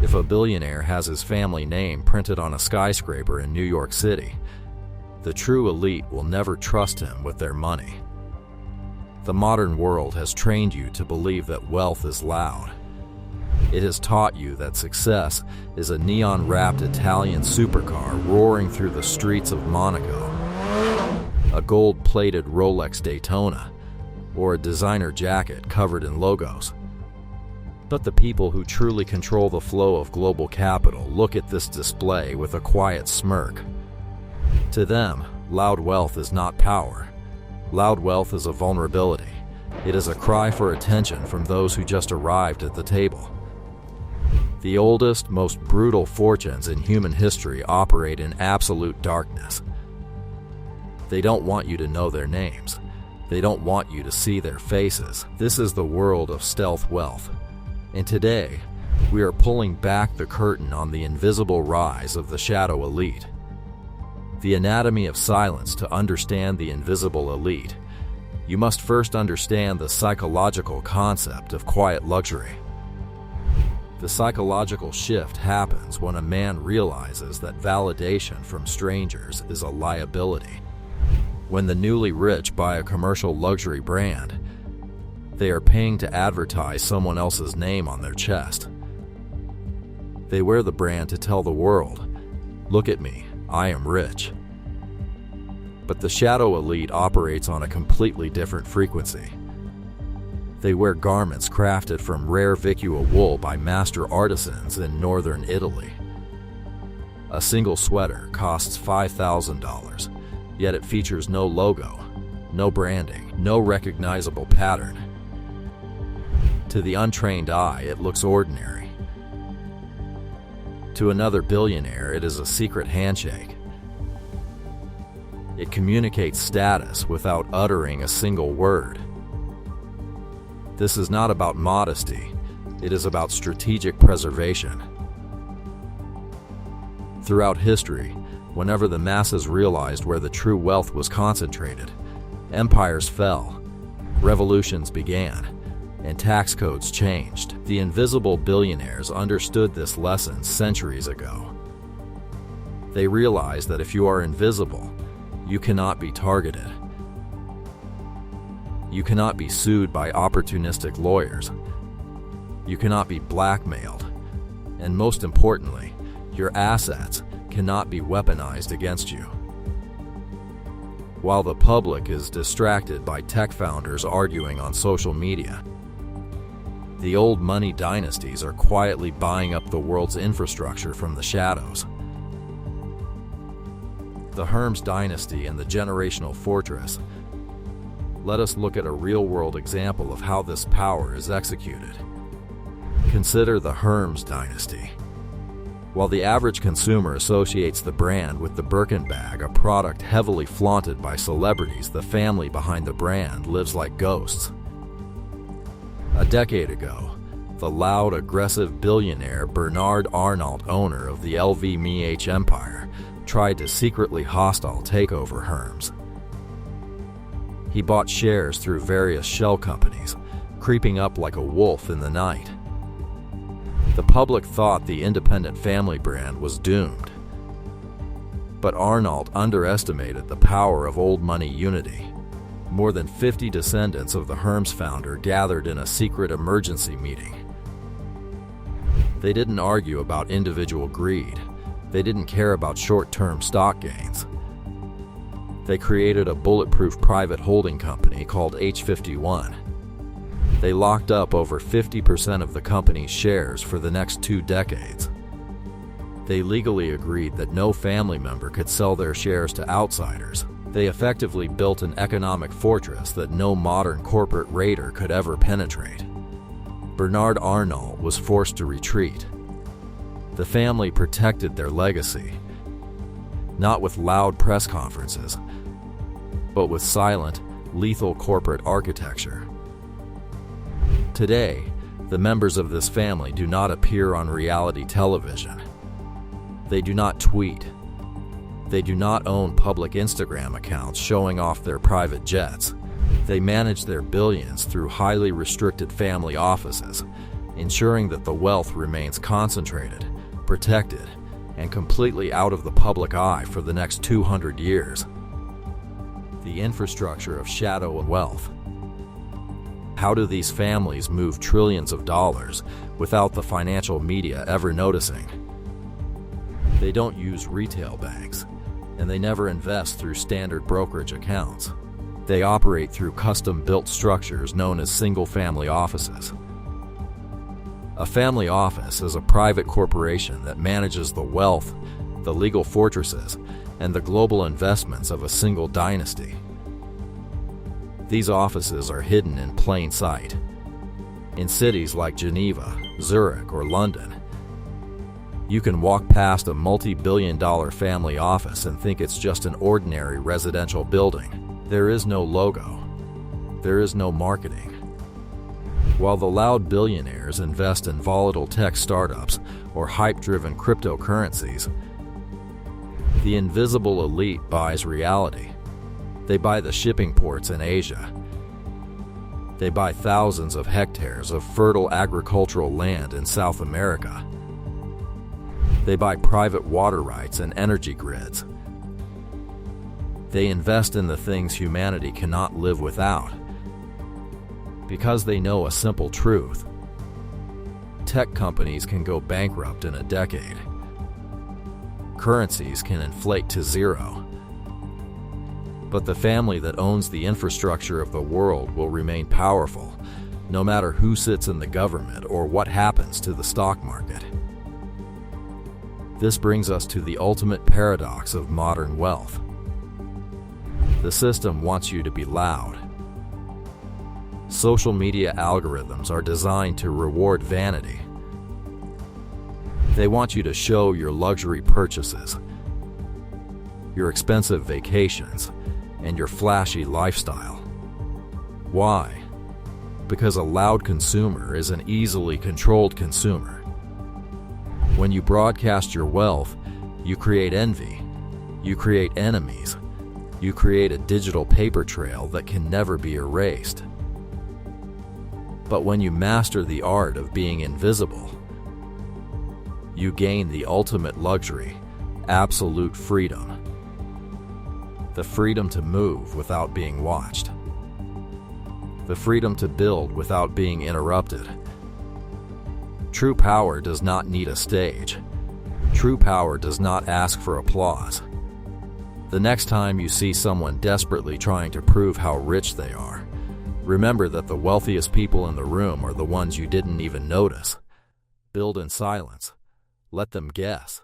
If a billionaire has his family name printed on a skyscraper in New York City, the true elite will never trust him with their money. The modern world has trained you to believe that wealth is loud. It has taught you that success is a neon-wrapped Italian supercar roaring through the streets of Monaco, a gold-plated Rolex Daytona, or a designer jacket covered in logos. But the people who truly control the flow of global capital look at this display with a quiet smirk. To them, loud wealth is not power. Loud wealth is a vulnerability. It is a cry for attention from those who just arrived at the table. The oldest, most brutal fortunes in human history operate in absolute darkness. They don't want you to know their names. They don't want you to see their faces. This is the world of stealth wealth. And today, we are pulling back the curtain on the invisible rise of the shadow elite. The anatomy of silence. To understand the invisible elite, you must first understand the psychological concept of quiet luxury. The psychological shift happens when a man realizes that validation from strangers is a liability. When the newly rich buy a commercial luxury brand, they are paying to advertise someone else's name on their chest. They wear the brand to tell the world, "Look at me, I am rich." But the shadow elite operates on a completely different frequency. They wear garments crafted from rare Vicuña wool by master artisans in northern Italy. A single sweater costs $5,000, yet it features no logo, no branding, no recognizable pattern. To the untrained eye, it looks ordinary. To another billionaire, it is a secret handshake. It communicates status without uttering a single word. This is not about modesty, it is about strategic preservation. Throughout history, whenever the masses realized where the true wealth was concentrated, empires fell, revolutions began, and tax codes changed. The invisible billionaires understood this lesson centuries ago. They realized that if you are invisible, you cannot be targeted. You cannot be sued by opportunistic lawyers. You cannot be blackmailed. And most importantly, your assets cannot be weaponized against you. While the public is distracted by tech founders arguing on social media, the old money dynasties are quietly buying up the world's infrastructure from the shadows. The Hermès dynasty and the generational fortress. Let us look at a real-world example of how this power is executed. Consider the Hermès dynasty. While the average consumer associates the brand with the Birkin bag, a product heavily flaunted by celebrities, the family behind the brand lives like ghosts. A decade ago, the loud, aggressive billionaire Bernard Arnault, owner of the LVMH empire, tried to secretly hostile take over Hermès. He bought shares through various shell companies, creeping up like a wolf in the night. The public thought the independent family brand was doomed. But Arnault underestimated the power of old money unity. More than 50 descendants of the Hermès founder gathered in a secret emergency meeting. They didn't argue about individual greed. They didn't care about short-term stock gains. They created a bulletproof private holding company called H51. They locked up over 50% of the company's shares for the next 2 decades. They legally agreed that no family member could sell their shares to outsiders. They effectively built an economic fortress that no modern corporate raider could ever penetrate. Bernard Arnault was forced to retreat. The family protected their legacy, not with loud press conferences, but with silent, lethal corporate architecture. Today, the members of this family do not appear on reality television. They do not tweet. They do not own public Instagram accounts showing off their private jets. They manage their billions through highly restricted family offices ensuring that the wealth remains concentrated, protected, and completely out of the public eye for the next 200 years. The infrastructure of shadow and wealth. How do these families move trillions of dollars without the financial media ever noticing? They don't use retail banks, and they never invest through standard brokerage accounts. They operate through custom-built structures known as single-family offices. A family office is a private corporation that manages the wealth, the legal fortresses, and the global investments of a single dynasty. These offices are hidden in plain sight. In cities like Geneva, Zurich, or London, you can walk past a multi-billion-dollar family office and think it's just an ordinary residential building. There is no logo. There is no marketing. While the loud billionaires invest in volatile tech startups or hype-driven cryptocurrencies, the invisible elite buys reality. They buy the shipping ports in Asia. They buy thousands of hectares of fertile agricultural land in South America. They buy private water rights and energy grids. They invest in the things humanity cannot live without, because they know a simple truth. Tech companies can go bankrupt in a decade. Currencies can inflate to zero. But the family that owns the infrastructure of the world will remain powerful, no matter who sits in the government or what happens to the stock market. This brings us to the ultimate paradox of modern wealth. The system wants you to be loud. Social media algorithms are designed to reward vanity. They want you to show your luxury purchases, your expensive vacations, and your flashy lifestyle. Why? Because a loud consumer is an easily controlled consumer. When you broadcast your wealth, you create envy, you create enemies, you create a digital paper trail that can never be erased. But when you master the art of being invisible, you gain the ultimate luxury, absolute freedom. The freedom to move without being watched. The freedom to build without being interrupted. True power does not need a stage. True power does not ask for applause. The next time you see someone desperately trying to prove how rich they are, remember that the wealthiest people in the room are the ones you didn't even notice. Build in silence. Let them guess.